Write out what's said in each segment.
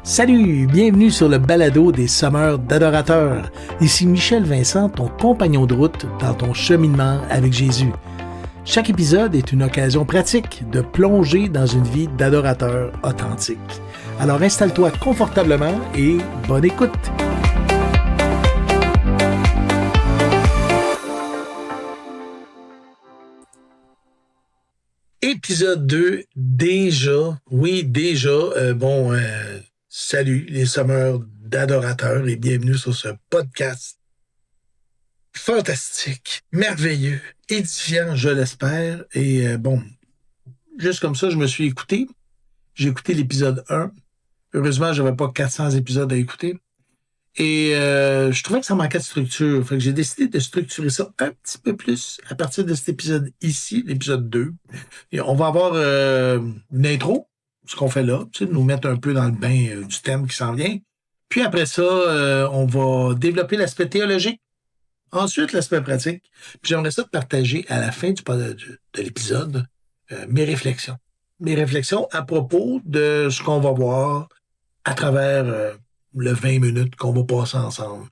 Salut, bienvenue sur le balado des sommeurs d'adorateurs. Ici Michel Vincent, ton compagnon de route dans ton cheminement avec Jésus. Chaque épisode est une occasion pratique de plonger dans une vie d'adorateur authentique. Alors installe-toi confortablement et bonne écoute. Épisode 2, déjà, salut les sommeurs d'adorateurs et bienvenue sur ce podcast fantastique, merveilleux, édifiant, je l'espère. Et juste comme ça, je me suis écouté. J'ai écouté l'épisode 1. Heureusement, j'avais pas 400 épisodes à écouter. Et je trouvais que ça manquait de structure. Fait que j'ai décidé de structurer ça un petit peu plus à partir de cet épisode ici, l'épisode 2. Et on va avoir une intro, ce qu'on fait là, tu sais, nous mettre un peu dans le bain du thème qui s'en vient. Puis après ça, on va développer l'aspect théologique. Ensuite, l'aspect pratique. Puis j'aimerais ça te partager à la fin de l'épisode mes réflexions. Mes réflexions à propos de ce qu'on va voir à travers le 20 minutes qu'on va passer ensemble.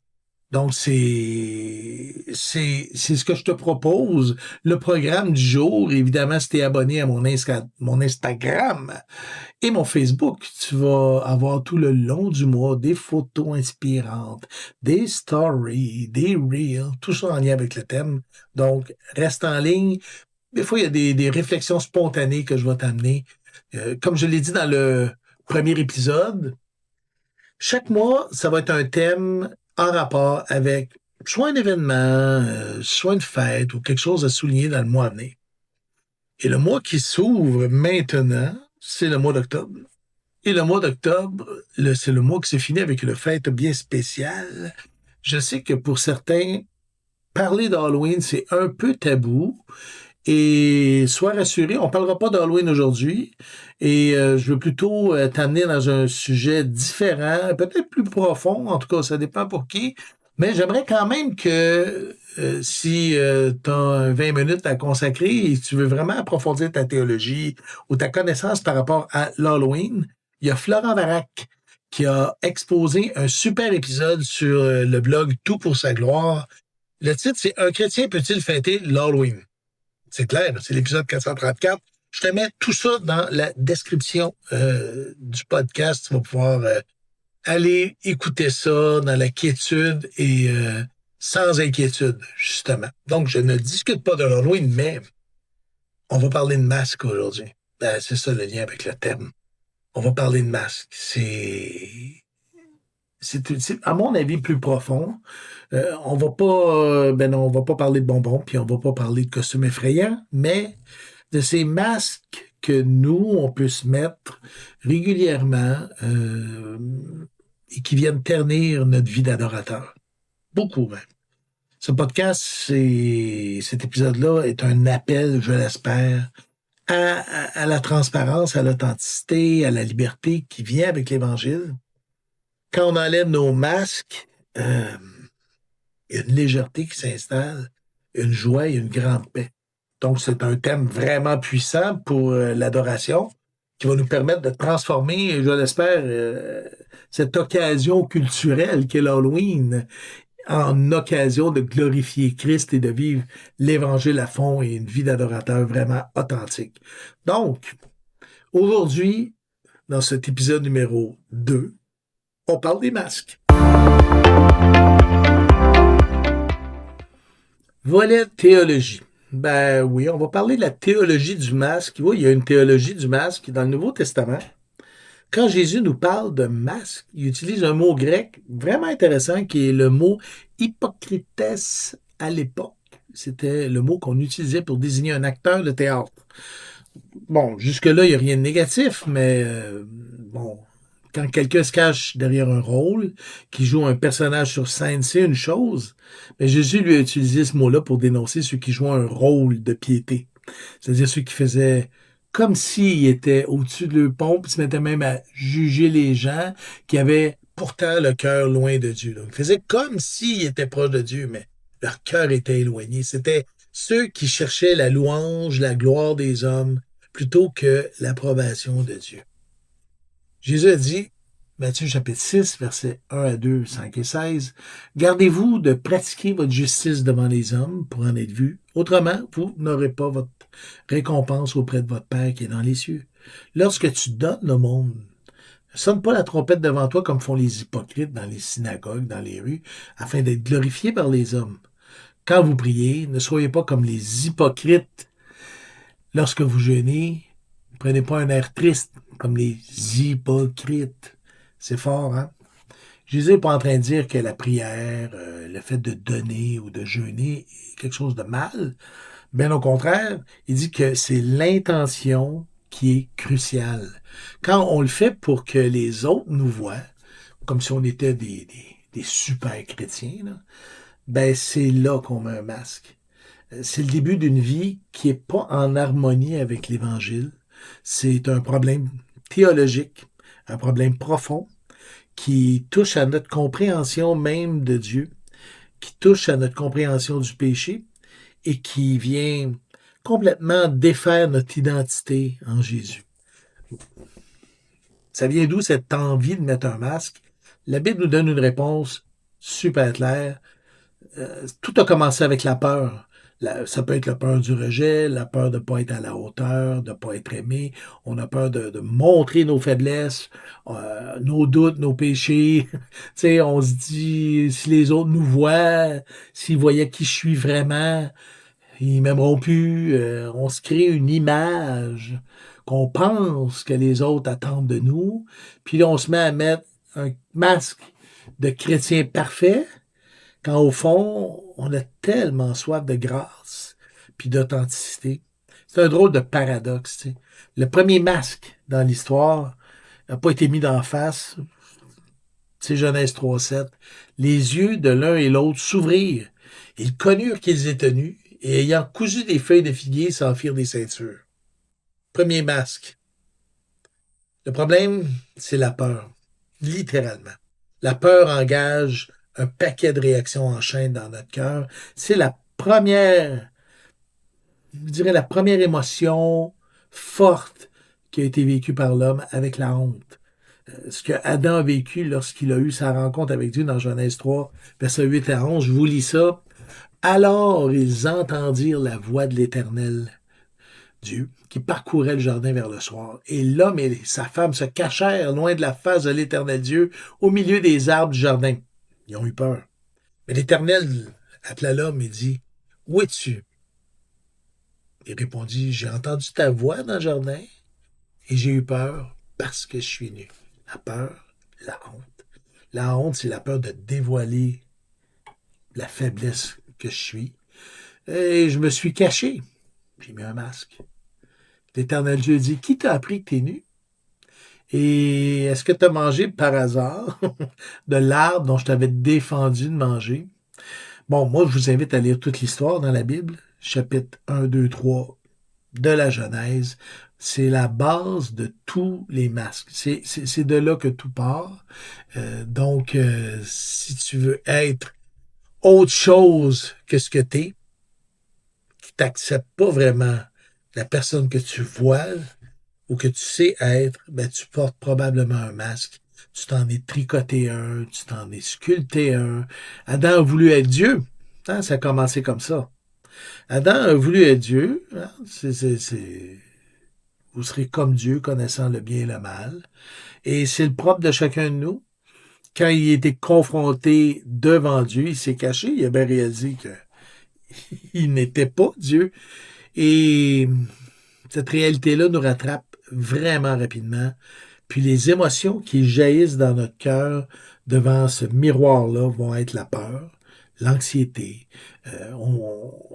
Donc, c'est ce que je te propose. Le programme du jour, évidemment, si tu es abonné à mon Instagram et mon Facebook, tu vas avoir tout le long du mois des photos inspirantes, des stories, des reels, tout ça en lien avec le thème. Donc, reste en ligne. Des fois, il y a des réflexions spontanées que je vais t'amener. Comme je l'ai dit dans le premier épisode, chaque mois, ça va être un thème en rapport avec soit un événement, soit une fête ou quelque chose à souligner dans le mois à venir. Et le mois qui s'ouvre maintenant, c'est le mois d'octobre. Et le mois d'octobre, c'est le mois qui s'est fini avec une fête bien spéciale. Je sais que pour certains, parler d'Halloween, c'est un peu tabou. Et sois rassuré, on ne parlera pas d'Halloween aujourd'hui. Et je veux plutôt t'amener dans un sujet différent, peut-être plus profond, en tout cas, ça dépend pour qui. Mais j'aimerais quand même que si tu as 20 minutes à consacrer et tu veux vraiment approfondir ta théologie ou ta connaissance par rapport à l'Halloween, il y a Florent Varac qui a exposé un super épisode sur le blog Tout pour sa gloire. Le titre, c'est « Un chrétien peut-il fêter l'Halloween ?» C'est clair, c'est l'épisode 434. Je te mets tout ça dans la description du podcast. Tu vas pouvoir aller écouter ça dans la quiétude et sans inquiétude, justement. Donc, je ne discute pas de l'Halloween, mais on va parler de masque aujourd'hui. C'est ça le lien avec le thème. On va parler de masque. C'est à mon avis, plus profond. On va pas parler de bonbons, puis on va pas parler de costumes effrayants, mais de ces masques que nous, on peut se mettre régulièrement et qui viennent ternir notre vie d'adorateur. Beaucoup, même. Ce podcast, cet épisode-là est un appel, je l'espère, à la transparence, à l'authenticité, à la liberté qui vient avec l'Évangile. Quand on enlève nos masques, il y a une légèreté qui s'installe, une joie et une grande paix. Donc, c'est un thème vraiment puissant pour l'adoration qui va nous permettre de transformer, je l'espère, cette occasion culturelle qu'est l'Halloween en occasion de glorifier Christ et de vivre l'Évangile à fond et une vie d'adorateur vraiment authentique. Donc, aujourd'hui, dans cet épisode numéro 2, on parle des masques. Volet théologie. Ben oui, on va parler de la théologie du masque. Oui, il y a une théologie du masque dans le Nouveau Testament. Quand Jésus nous parle de masque, il utilise un mot grec vraiment intéressant qui est le mot hypocrites à l'époque. C'était le mot qu'on utilisait pour désigner un acteur de théâtre. Bon, jusque-là, il n'y a rien de négatif, mais quand quelqu'un se cache derrière un rôle, qui joue un personnage sur scène, c'est une chose. Mais Jésus lui a utilisé ce mot-là pour dénoncer ceux qui jouaient un rôle de piété. C'est-à-dire ceux qui faisaient comme s'ils étaient au-dessus de leur pompe, ils se mettaient même à juger les gens qui avaient pourtant le cœur loin de Dieu. Donc, ils faisaient comme s'ils étaient proches de Dieu, mais leur cœur était éloigné. C'était ceux qui cherchaient la louange, la gloire des hommes, plutôt que l'approbation de Dieu. Jésus a dit, Matthieu chapitre 6, versets 1 à 2, 5 et 16. Gardez-vous de pratiquer votre justice devant les hommes pour en être vu. Autrement, vous n'aurez pas votre récompense auprès de votre Père qui est dans les cieux. Lorsque tu donnes au monde, ne sonne pas la trompette devant toi comme font les hypocrites dans les synagogues, dans les rues, afin d'être glorifiés par les hommes. Quand vous priez, ne soyez pas comme les hypocrites. Lorsque vous jeûnez, ne prenez pas un air triste comme les hypocrites. C'est fort, hein? Jésus n'est pas en train de dire que la prière, le fait de donner ou de jeûner est quelque chose de mal. Bien au contraire, il dit que c'est l'intention qui est cruciale. Quand on le fait pour que les autres nous voient, comme si on était des super chrétiens, là, ben c'est là qu'on met un masque. C'est le début d'une vie qui n'est pas en harmonie avec l'Évangile. C'est un problème théologique, un problème profond qui touche à notre compréhension même de Dieu, qui touche à notre compréhension du péché et qui vient complètement défaire notre identité en Jésus. Ça vient d'où cette envie de mettre un masque? La Bible nous donne une réponse super claire. Tout a commencé avec la peur. Ça peut être la peur du rejet, la peur de ne pas être à la hauteur, de ne pas être aimé. On a peur de montrer nos faiblesses, nos doutes, nos péchés. Tu sais, on se dit, si les autres nous voient, s'ils voyaient qui je suis vraiment, ils m'aimeront plus. On se crée une image qu'on pense que les autres attendent de nous. Puis là, on se met à mettre un masque de chrétien parfait, quand au fond, on a tellement soif de grâce puis d'authenticité. C'est un drôle de paradoxe. Tu sais. Le premier masque dans l'histoire n'a pas été mis d'en face. C'est Genèse 3,7. Les yeux de l'un et l'autre s'ouvrirent. Ils connurent qu'ils étaient nus et ayant cousu des feuilles de figuier, s'en firent des ceintures. Premier masque. Le problème, c'est la peur. Littéralement. La peur engage un paquet de réactions en chaîne dans notre cœur. C'est la première, je dirais la première émotion forte qui a été vécue par l'homme avec la honte. Ce que Adam a vécu lorsqu'il a eu sa rencontre avec Dieu dans Genèse 3, versets 8 à 11, je vous lis ça. Alors ils entendirent la voix de l'Éternel, Dieu, qui parcourait le jardin vers le soir. Et l'homme et sa femme se cachèrent loin de la face de l'Éternel Dieu, au milieu des arbres du jardin. Ils ont eu peur. Mais l'Éternel appela l'homme et dit, où es-tu? Il répondit, j'ai entendu ta voix dans le jardin et j'ai eu peur parce que je suis nu. La peur, la honte. La honte, c'est la peur de dévoiler la faiblesse que je suis. Et je me suis caché. J'ai mis un masque. L'Éternel Dieu dit, qui t'a appris que tu es nu? Et est-ce que tu as mangé par hasard de l'arbre dont je t'avais défendu de manger? Bon, moi, je vous invite à lire toute l'histoire dans la Bible, chapitre 1, 2, 3 de la Genèse. C'est la base de tous les masques. C'est de là que tout part. Donc, si tu veux être autre chose que ce que tu es, qui t'accepte pas vraiment la personne que tu voiles ou que tu sais être, ben, tu portes probablement un masque. Tu t'en es tricoté un, tu t'en es sculpté un. Adam a voulu être Dieu. Hein, ça a commencé comme ça. Adam a voulu être Dieu. Hein, vous serez comme Dieu, connaissant le bien et le mal. Et c'est le propre de chacun de nous. Quand il était confronté devant Dieu, il s'est caché. Il a bien réalisé qu'il n'était pas Dieu. Et cette réalité-là nous rattrape vraiment rapidement. Puis les émotions qui jaillissent dans notre cœur devant ce miroir-là vont être la peur, l'anxiété,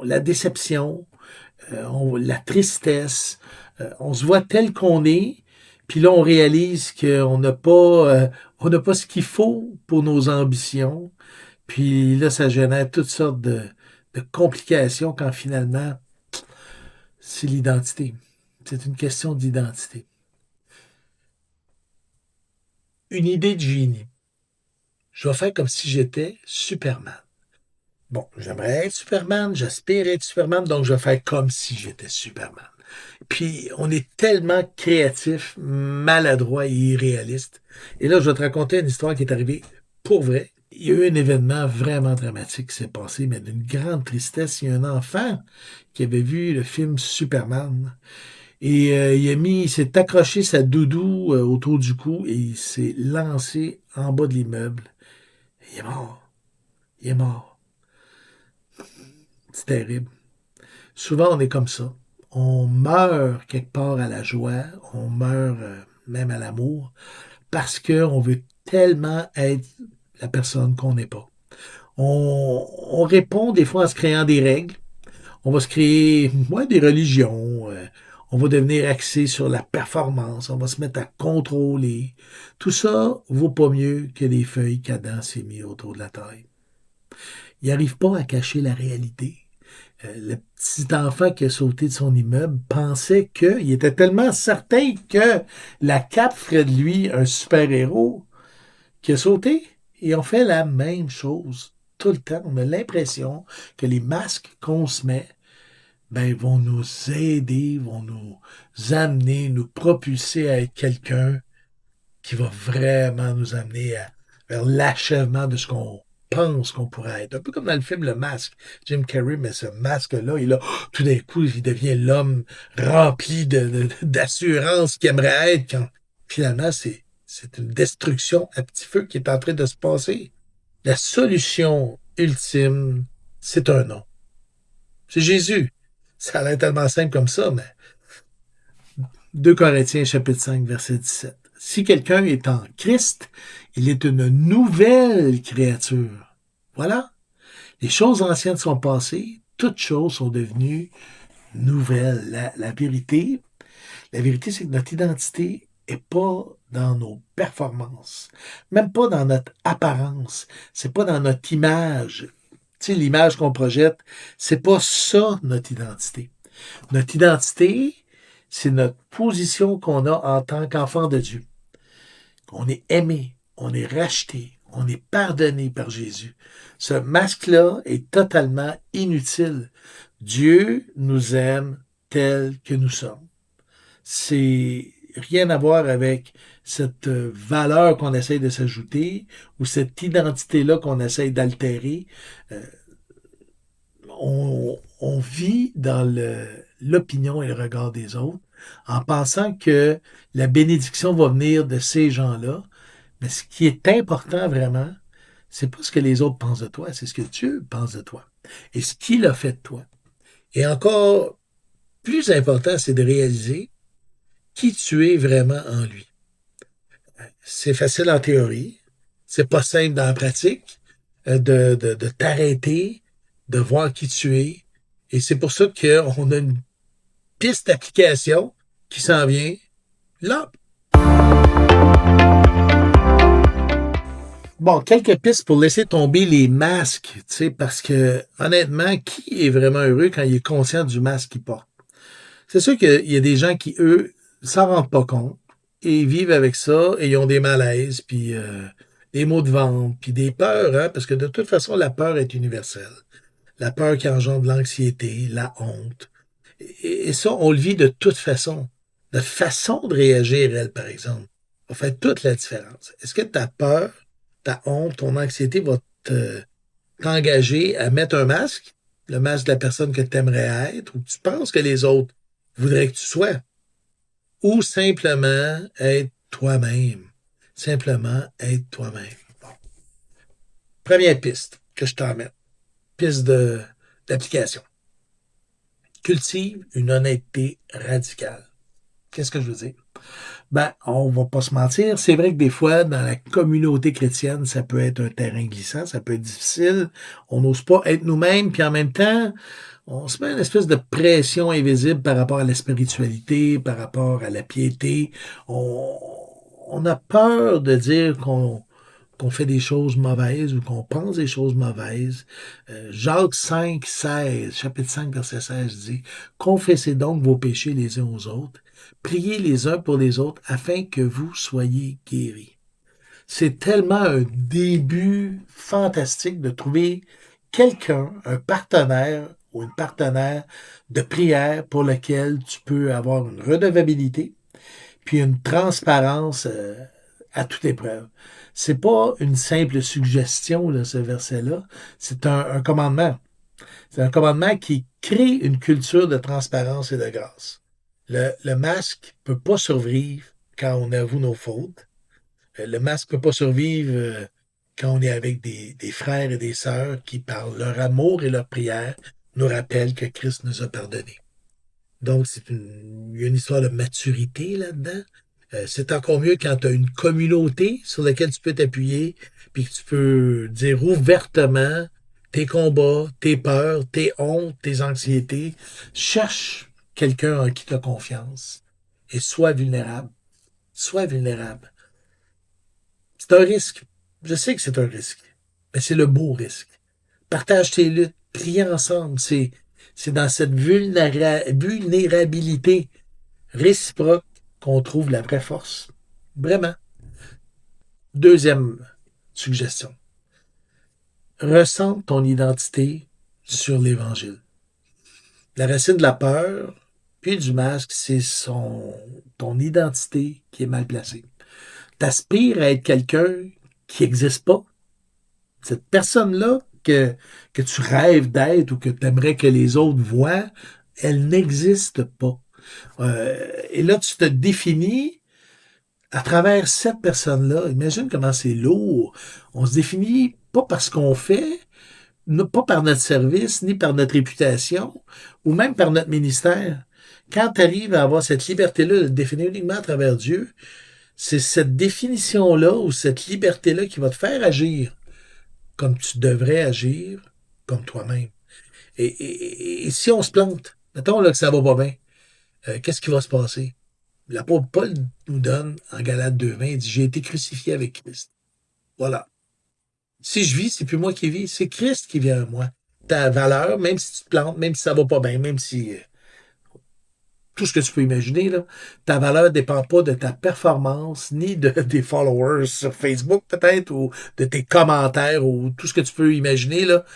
la déception, la tristesse. On se voit tel qu'on est, puis là, on réalise on n'a pas ce qu'il faut pour nos ambitions. Puis là, ça génère toutes sortes de complications quand finalement, c'est l'identité. C'est une question d'identité. Une idée de génie. Je vais faire comme si j'étais Superman. Bon, j'aimerais être Superman, j'aspire être Superman, donc je vais faire comme si j'étais Superman. Puis on est tellement créatif, maladroit et irréaliste. Et là, je vais te raconter une histoire qui est arrivée pour vrai. Il y a eu un événement vraiment dramatique qui s'est passé, mais d'une grande tristesse. Il y a un enfant qui avait vu le film Superman. Et il s'est accroché sa doudou autour du cou et il s'est lancé en bas de l'immeuble. Il est mort. Il est mort. C'est terrible. Souvent, on est comme ça. On meurt quelque part à la joie, on meurt même à l'amour, parce qu'on veut tellement être la personne qu'on n'est pas. On répond des fois en se créant des règles. On va se créer des religions. On va devenir axé sur la performance. On va se mettre à contrôler. Tout ça vaut pas mieux que des feuilles qu'Adam s'est mis autour de la taille. Il n'arrive pas à cacher la réalité. Le petit enfant qui a sauté de son immeuble pensait qu'il était tellement certain que la cape ferait de lui un super-héros qui a sauté. Et on fait la même chose tout le temps. On a l'impression que les masques qu'on se met vont nous aider, vont nous amener, nous propulser à être quelqu'un qui va vraiment nous amener vers l'achèvement de ce qu'on pense qu'on pourrait être. Un peu comme dans le film Le Masque. Jim Carrey, mais ce masque-là, tout d'un coup, il devient l'homme rempli d'assurance qu'il aimerait être quand finalement, c'est une destruction à petit feu qui est en train de se passer. La solution ultime, c'est un nom. C'est Jésus. Ça a l'air tellement simple comme ça, mais 2 Corinthiens chapitre 5, verset 17. Si quelqu'un est en Christ, il est une nouvelle créature. Voilà. Les choses anciennes sont passées, toutes choses sont devenues nouvelles. La vérité, c'est que notre identité n'est pas dans nos performances, même pas dans notre apparence, c'est pas dans notre image. Tu sais, l'image qu'on projette, c'est pas ça notre identité. Notre identité, c'est notre position qu'on a en tant qu'enfant de Dieu. On est aimé, on est racheté, on est pardonné par Jésus. Ce masque-là est totalement inutile. Dieu nous aime tel que nous sommes. C'est rien à voir avec cette valeur qu'on essaye de s'ajouter ou cette identité-là qu'on essaye d'altérer. Euh, on vit dans l'opinion et le regard des autres en pensant que la bénédiction va venir de ces gens-là. Mais ce qui est important vraiment, c'est pas ce que les autres pensent de toi, c'est ce que Dieu pense de toi et ce qu'il a fait de toi. Et encore plus important, c'est de réaliser qui tu es vraiment en lui. C'est facile en théorie, c'est pas simple dans la pratique de t'arrêter, de voir qui tu es. Et c'est pour ça qu'on a une piste d'application qui s'en vient là. Bon, quelques pistes pour laisser tomber les masques, tu sais, parce que honnêtement, qui est vraiment heureux quand il est conscient du masque qu'il porte? C'est sûr qu'il y a des gens qui, eux, s'en rendent pas compte et ils vivent avec ça et ils ont des malaises, puis des maux de ventre, puis des peurs, hein, parce que de toute façon, la peur est universelle. La peur qui engendre l'anxiété, la honte. Et ça, on le vit de toute façon. Notre façon de réagir, elle, par exemple, va faire toute la différence. Est-ce que ta peur, ta honte, ton anxiété va t'engager à mettre un masque, le masque de la personne que tu aimerais être, ou tu penses que les autres voudraient que tu sois, ou simplement être toi-même. Simplement être toi-même. Bon. Première piste que je t'emmène. Piste d'application. Cultive une honnêteté radicale. Qu'est-ce que je veux dire? On va pas se mentir, c'est vrai que des fois, dans la communauté chrétienne, ça peut être un terrain glissant, ça peut être difficile. On n'ose pas être nous-mêmes, puis en même temps, on se met une espèce de pression invisible par rapport à la spiritualité, par rapport à la piété. On a peur de dire qu'on fait des choses mauvaises ou qu'on pense des choses mauvaises. Jacques 5, 16, chapitre 5, verset 16 dit, confessez donc vos péchés les uns aux autres, priez les uns pour les autres afin que vous soyez guéris. C'est tellement un début fantastique de trouver quelqu'un, un partenaire ou une partenaire de prière pour lequel tu peux avoir une redevabilité puis une transparence à toute épreuve. C'est pas une simple suggestion, là, ce verset-là. C'est un commandement. C'est un commandement qui crée une culture de transparence et de grâce. Le masque peut pas survivre quand on avoue nos fautes. Le masque peut pas survivre quand on est avec des frères et des sœurs qui, par leur amour et leur prière, nous rappellent que Christ nous a pardonnés. Donc, il y a une histoire de maturité là-dedans. C'est encore mieux quand tu as une communauté sur laquelle tu peux t'appuyer, puis que tu peux dire ouvertement tes combats, tes peurs, tes hontes, tes anxiétés. Cherche quelqu'un en qui tu as confiance et sois vulnérable. Sois vulnérable. C'est un risque. Je sais que c'est un risque, mais c'est le beau risque. Partage tes luttes, prie ensemble. C'est dans cette vulnérabilité réciproque qu'on trouve la vraie force. Vraiment. Deuxième suggestion. Ressens ton identité sur l'Évangile. La racine de la peur, puis du masque, c'est ton identité qui est mal placée. T'aspires à être quelqu'un qui n'existe pas. Cette personne-là que tu rêves d'être ou que tu aimerais que les autres voient, elle n'existe pas. Et là, tu te définis à travers cette personne-là. Imagine comment c'est lourd. On se définit pas par ce qu'on fait, pas par notre service, ni par notre réputation, ou même par notre ministère. Quand tu arrives à avoir cette liberté-là de te définir uniquement à travers Dieu, c'est cette définition-là ou cette liberté-là qui va te faire agir comme tu devrais agir, comme toi-même. Et si on se plante, mettons là, que ça va pas bien, qu'est-ce qui va se passer? L'apôtre Paul nous donne en Galates 2:20, il dit, j'ai été crucifié avec Christ. Voilà. Si je vis, c'est plus moi qui vis, c'est Christ qui vient à moi. Ta valeur, même si tu te plantes, même si ça va pas bien, même si tout ce que tu peux imaginer, là, ta valeur ne dépend pas de ta performance, ni des followers sur Facebook peut-être, ou de tes commentaires, ou tout ce que tu peux imaginer. Là.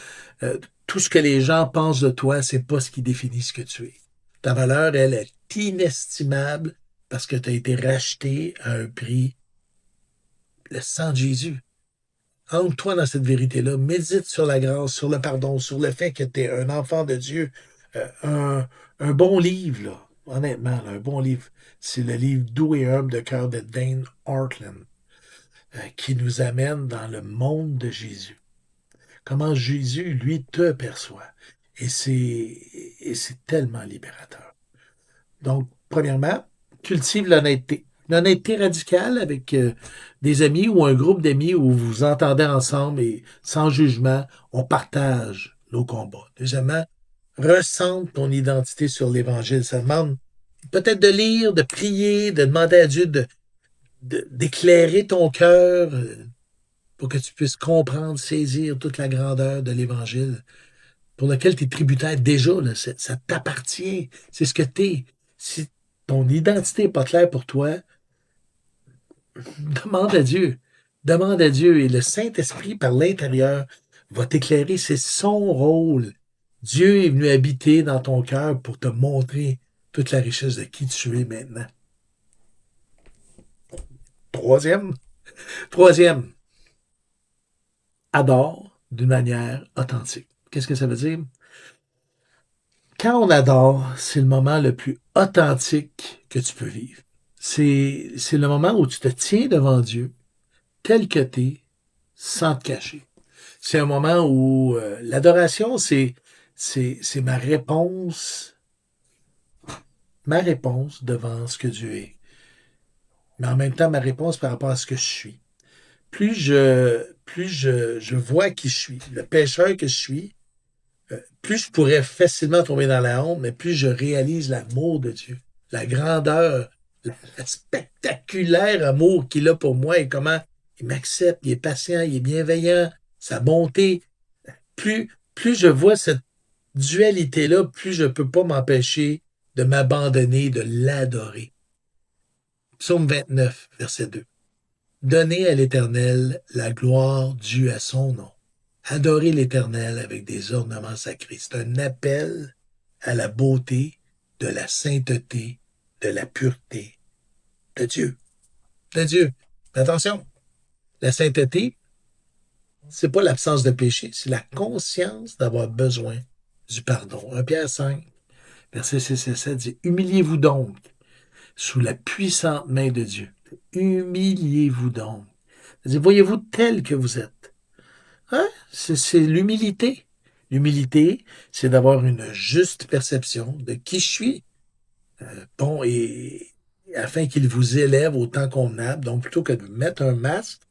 Tout ce que les gens pensent de toi, c'est pas ce qui définit ce que tu es. Ta valeur, elle, est inestimable parce que tu as été racheté à un prix, le sang de Jésus. Entre-toi dans cette vérité-là, médite sur la grâce, sur le pardon, sur le fait que tu es un enfant de Dieu. Un bon livre, là, honnêtement, là, un bon livre, c'est le livre Doux et humble de cœur de Dane Ortland, qui nous amène dans le monde de Jésus. Comment Jésus, lui, te perçoit. Et c'est tellement libérateur. Donc, premièrement, cultive l'honnêteté. L'honnêteté radicale avec des amis ou un groupe d'amis où vous vous entendez ensemble et sans jugement, on partage nos combats. Deuxièmement, ressente ton identité sur l'Évangile. Ça demande peut-être de lire, de prier, de demander à Dieu d'éclairer ton cœur pour que tu puisses comprendre, saisir toute la grandeur de l'Évangile pour lequel tu es tributaire déjà. Là, ça t'appartient. C'est ce que tu es. Si ton identité n'est pas claire pour toi, demande à Dieu. Demande à Dieu. Et le Saint-Esprit, par l'intérieur, va t'éclairer. C'est son rôle. Dieu est venu habiter dans ton cœur pour te montrer toute la richesse de qui tu es maintenant. Troisième, adore d'une manière authentique. Qu'est-ce que ça veut dire? Quand on adore, c'est le moment le plus authentique que tu peux vivre. C'est le moment où tu te tiens devant Dieu, tel que tu es, sans te cacher. C'est un moment où l'adoration, c'est ma réponse devant ce que Dieu est. Mais en même temps, ma réponse par rapport à ce que je suis. Plus je vois qui je suis, le pécheur que je suis, plus je pourrais facilement tomber dans la honte, mais plus je réalise l'amour de Dieu, la grandeur, le spectaculaire amour qu'il a pour moi et comment il m'accepte, il est patient, il est bienveillant, sa bonté. Plus je vois cette dualité-là, plus je ne peux pas m'empêcher de m'abandonner, de l'adorer. Psaume 29, verset 2. Donnez à l'Éternel la gloire due à son nom. Adorer l'Éternel avec des ornements sacrés. C'est un appel à la beauté, de la sainteté, de la pureté de Dieu. De Dieu. Attention, la sainteté, c'est pas l'absence de péché, c'est la conscience d'avoir besoin du pardon. 1 Pierre 5, verset 6 et 7 dit, humiliez-vous donc sous la puissante main de Dieu. Humiliez-vous donc. C'est-à-dire, voyez-vous tel que vous êtes. Hein? C'est l'humilité. L'humilité, c'est d'avoir une juste perception de qui je suis. Bon, et afin qu'il vous élève autant convenable. Donc, plutôt que de mettre un masque,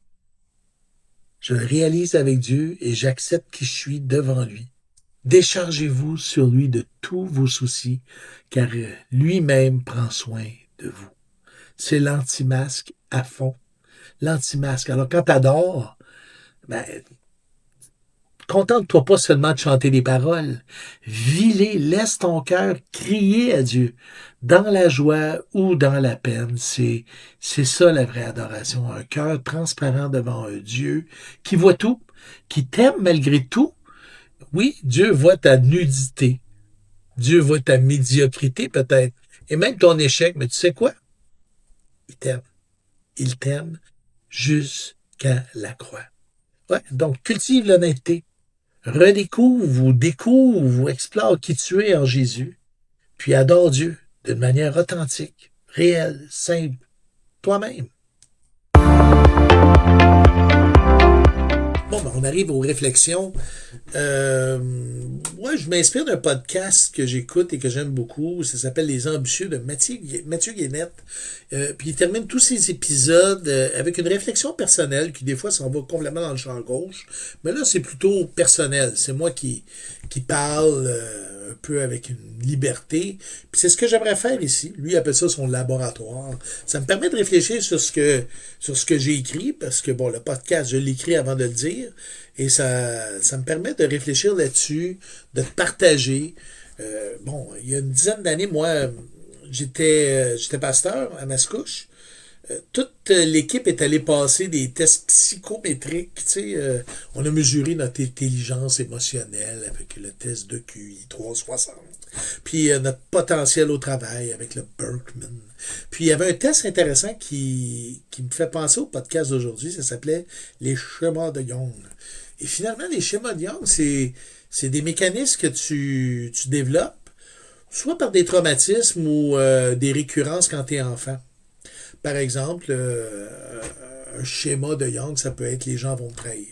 je le réalise avec Dieu et j'accepte qui je suis devant lui. Déchargez-vous sur lui de tous vos soucis, car lui-même prend soin de vous. C'est l'anti-masque à fond. L'anti-masque. Alors, quand tu adores, ben, contente-toi pas seulement de chanter des paroles. Vis-les, laisse ton cœur crier à Dieu. Dans la joie ou dans la peine, c'est ça la vraie adoration. Un cœur transparent devant un Dieu qui voit tout, qui t'aime malgré tout. Oui, Dieu voit ta nudité. Dieu voit ta médiocrité peut-être. Et même ton échec. Mais tu sais quoi? Il t'aime. Il t'aime jusqu'à la croix. Ouais, donc cultive l'honnêteté. Redécouvre ou découvre ou explore qui tu es en Jésus, puis adore Dieu d'une manière authentique, réelle, simple, toi-même. Bon, ben, on arrive aux réflexions. Moi, je m'inspire d'un podcast que j'écoute et que j'aime beaucoup. Ça s'appelle Les Ambitieux de Mathieu Guénette. Puis il termine tous ses épisodes avec une réflexion personnelle qui, des fois, s'en va complètement dans le champ gauche. Mais là, c'est plutôt personnel. C'est moi qui parle un peu avec une liberté. Puis c'est ce que j'aimerais faire ici. Lui il appelle ça son laboratoire. Ça me permet de réfléchir sur ce que j'ai écrit, parce que, bon, le podcast, je l'écris avant de le dire. Et ça me permet de réfléchir là-dessus, de partager. Bon, il y a une dizaine d'années, moi, j'étais pasteur à Mascouche. Toute l'équipe est allée passer des tests psychométriques. Tu sais, on a mesuré notre intelligence émotionnelle avec le test de QI 360. Puis notre potentiel au travail avec le Berkman. Puis il y avait un test intéressant qui me fait penser au podcast d'aujourd'hui. Ça s'appelait les schémas de Young. Et finalement, les schémas de Young, c'est des mécanismes que tu développes, soit par des traumatismes ou des récurrences quand tu es enfant. Par exemple, un schéma de Young, ça peut être les gens vont te trahir.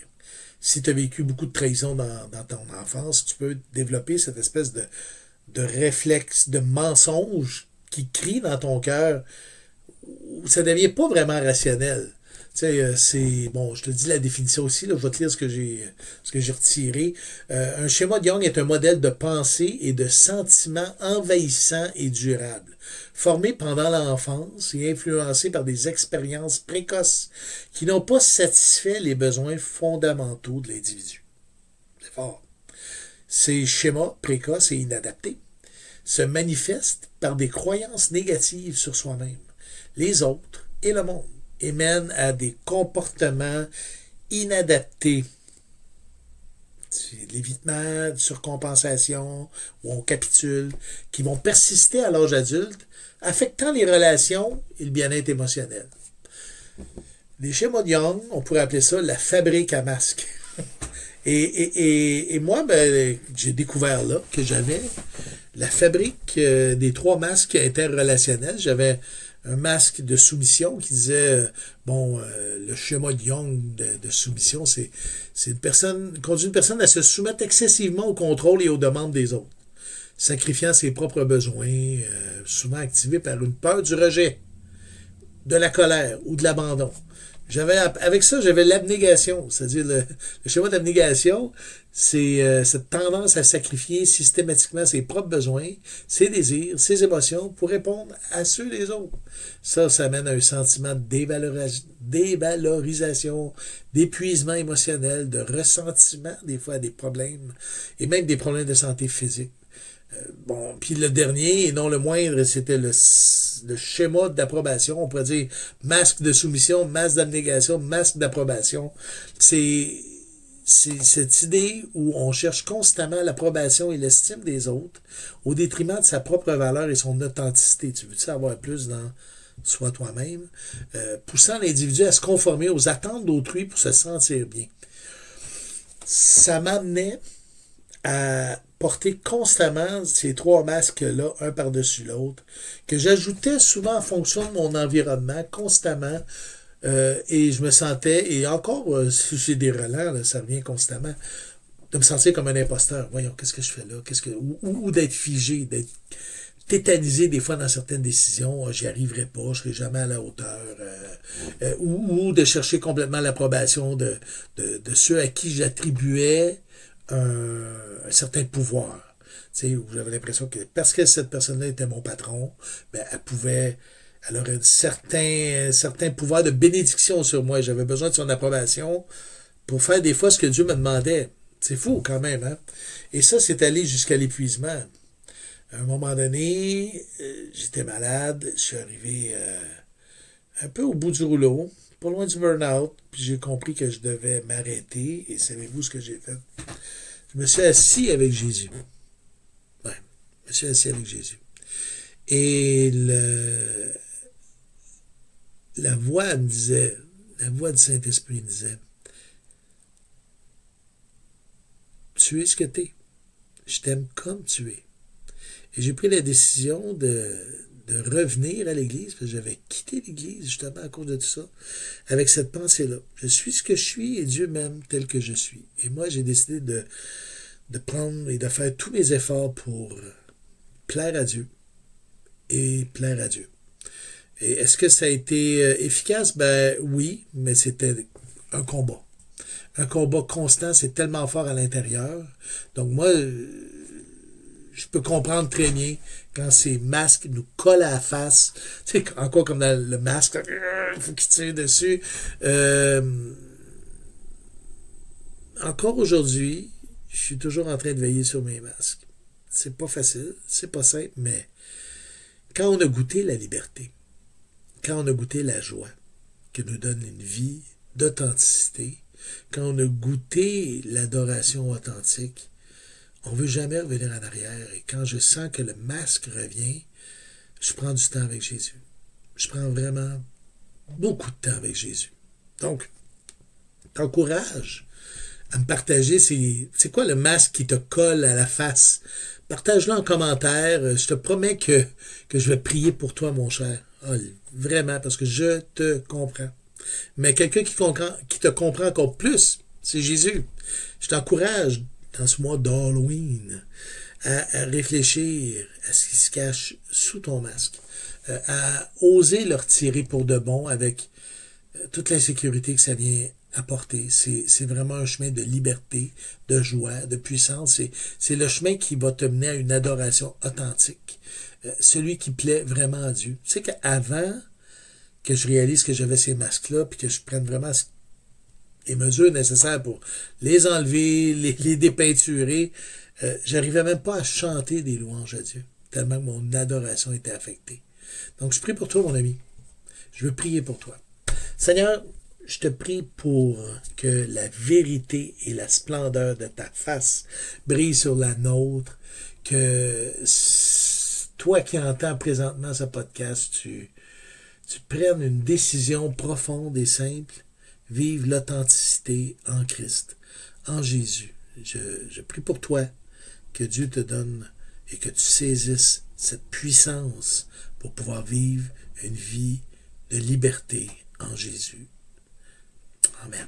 Si tu as vécu beaucoup de trahison dans ton enfance, tu peux développer cette espèce de réflexe, de mensonge qui crie dans ton cœur, où ça ne devient pas vraiment rationnel. Tu sais, c'est. Bon, je te dis la définition aussi, là, je vais te lire ce que j'ai retiré. Un schéma de Young est un modèle de pensée et de sentiment envahissant et durable, formé pendant l'enfance et influencé par des expériences précoces qui n'ont pas satisfait les besoins fondamentaux de l'individu. C'est fort. Ces schémas précoces et inadaptés se manifestent par des croyances négatives sur soi-même, les autres et le monde, et mènent à des comportements inadaptés. C'est l'évitement, de surcompensation, où on capitule, qui vont persister à l'âge adulte, affectant les relations et le bien-être émotionnel. Les schémas de Young, on pourrait appeler ça la fabrique à masques. Et moi, ben, j'ai découvert là que j'avais la fabrique des trois masques interrelationnels. J'avais un masque de soumission qui disait, le schéma de Young de soumission, c'est une personne, conduit une personne à se soumettre excessivement au contrôle et aux demandes des autres, sacrifiant ses propres besoins, souvent activés par une peur du rejet, de la colère ou de l'abandon. Avec ça, j'avais l'abnégation, c'est-à-dire le schéma d'abnégation, c'est cette tendance à sacrifier systématiquement ses propres besoins, ses désirs, ses émotions pour répondre à ceux des autres. Ça mène à un sentiment de dévalorisation, d'épuisement émotionnel, de ressentiment, des fois des problèmes, et même des problèmes de santé physique. Bon, puis le dernier, et non le moindre, c'était le schéma d'approbation. On pourrait dire masque de soumission, masque d'abnégation, masque d'approbation. c'est cette idée où on cherche constamment l'approbation et l'estime des autres au détriment de sa propre valeur et son authenticité. Tu veux-tu avoir plus dans Sois toi-même, poussant l'individu à se conformer aux attentes d'autrui pour se sentir bien. Ça m'amenait à porter constamment ces trois masques-là, un par-dessus l'autre, que j'ajoutais souvent en fonction de mon environnement, constamment, et je me sentais, et encore, si j'ai des relents, là, ça revient constamment, de me sentir comme un imposteur. Voyons, qu'est-ce que je fais là? Ou d'être figé, d'être tétanisé des fois dans certaines décisions, j'y arriverai pas, je serai jamais à la hauteur, ou de chercher complètement l'approbation de ceux à qui j'attribuais un certain pouvoir. Tu sais, où j'avais l'impression que parce que cette personne-là était mon patron, ben, elle aurait un certain pouvoir de bénédiction sur moi. J'avais besoin de son approbation pour faire des fois ce que Dieu me demandait. C'est fou quand même, hein? Et ça, c'est allé jusqu'à l'épuisement. À un moment donné, j'étais malade, je suis arrivé un peu au bout du rouleau, pas loin du burn-out, puis j'ai compris que je devais m'arrêter, et savez-vous ce que j'ai fait? Je me suis assis avec Jésus. Ouais, je me suis assis avec Jésus. Et la voix me disait, la voix du Saint-Esprit me disait, tu es ce que tu es. Je t'aime comme tu es. Et j'ai pris la décision de revenir à l'Église, parce que j'avais quitté l'Église justement à cause de tout ça, avec cette pensée-là. Je suis ce que je suis et Dieu m'aime tel que je suis. Et moi, j'ai décidé de prendre et de faire tous mes efforts pour plaire à Dieu et plaire à Dieu. Et est-ce que ça a été efficace? Ben oui, mais c'était un combat. Un combat constant, c'est tellement fort à l'intérieur. Donc moi, je peux comprendre très bien quand ces masques nous collent à la face. Tu sais, encore comme dans le masque, il faut qu'il tire dessus. Encore aujourd'hui, je suis toujours en train de veiller sur mes masques. C'est pas facile, c'est pas simple, mais quand on a goûté la liberté, quand on a goûté la joie que nous donne une vie d'authenticité, quand on a goûté l'adoration authentique, on ne veut jamais revenir en arrière. Et quand je sens que le masque revient, je prends du temps avec Jésus. Je prends vraiment beaucoup de temps avec Jésus. Donc, t'encourage à me partager c'est quoi le masque qui te colle à la face. Partage-le en commentaire. Je te promets que je vais prier pour toi, mon cher. Oh, vraiment, parce que je te comprends. Mais quelqu'un qui te comprend encore plus, c'est Jésus. Je t'encourage dans ce mois d'Halloween à réfléchir à ce qui se cache sous ton masque, à oser le retirer pour de bon avec toute l'insécurité que ça vient apporter. C'est vraiment un chemin de liberté, de joie, de puissance. C'est le chemin qui va te mener à une adoration authentique. Celui qui plaît vraiment à Dieu. Tu sais qu'avant que je réalise que j'avais ces masques-là, puis que je prenne vraiment les mesures nécessaires pour les enlever, les dépeinturer, j'arrivais même pas à chanter des louanges à Dieu, tellement que mon adoration était affectée. Donc, je prie pour toi, mon ami. Je veux prier pour toi. Seigneur, je te prie pour que la vérité et la splendeur de ta face brillent sur la nôtre, que toi qui entends présentement ce podcast, tu prennes une décision profonde et simple, vive l'authenticité en Christ, en Jésus. Je prie pour toi que Dieu te donne et que tu saisisses cette puissance pour pouvoir vivre une vie de liberté en Jésus. Amen.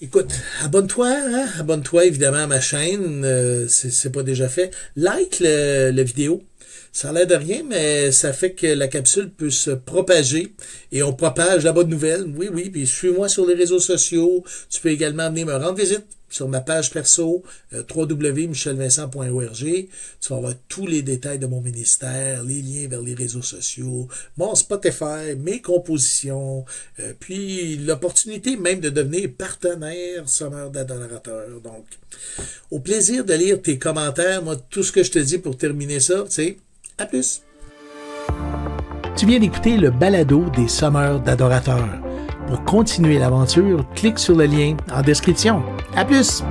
Écoute, abonne-toi, hein? Abonne-toi évidemment à ma chaîne, c'est pas déjà fait. Like la vidéo. Ça a l'air de rien, mais ça fait que la capsule peut se propager et on propage la bonne nouvelle. Oui, oui, puis suis-moi sur les réseaux sociaux. Tu peux également venir me rendre visite sur ma page perso, www.michelvincent.org. Tu vas avoir tous les détails de mon ministère, les liens vers les réseaux sociaux, mon Spotify, mes compositions, puis l'opportunité même de devenir partenaire sommeur d'adorateurs. Donc, au plaisir de lire tes commentaires. Moi, tout ce que je te dis pour terminer ça, c'est à plus. Tu viens d'écouter le balado des sommeurs d'adorateurs. Pour continuer l'aventure, clique sur le lien en description. À plus!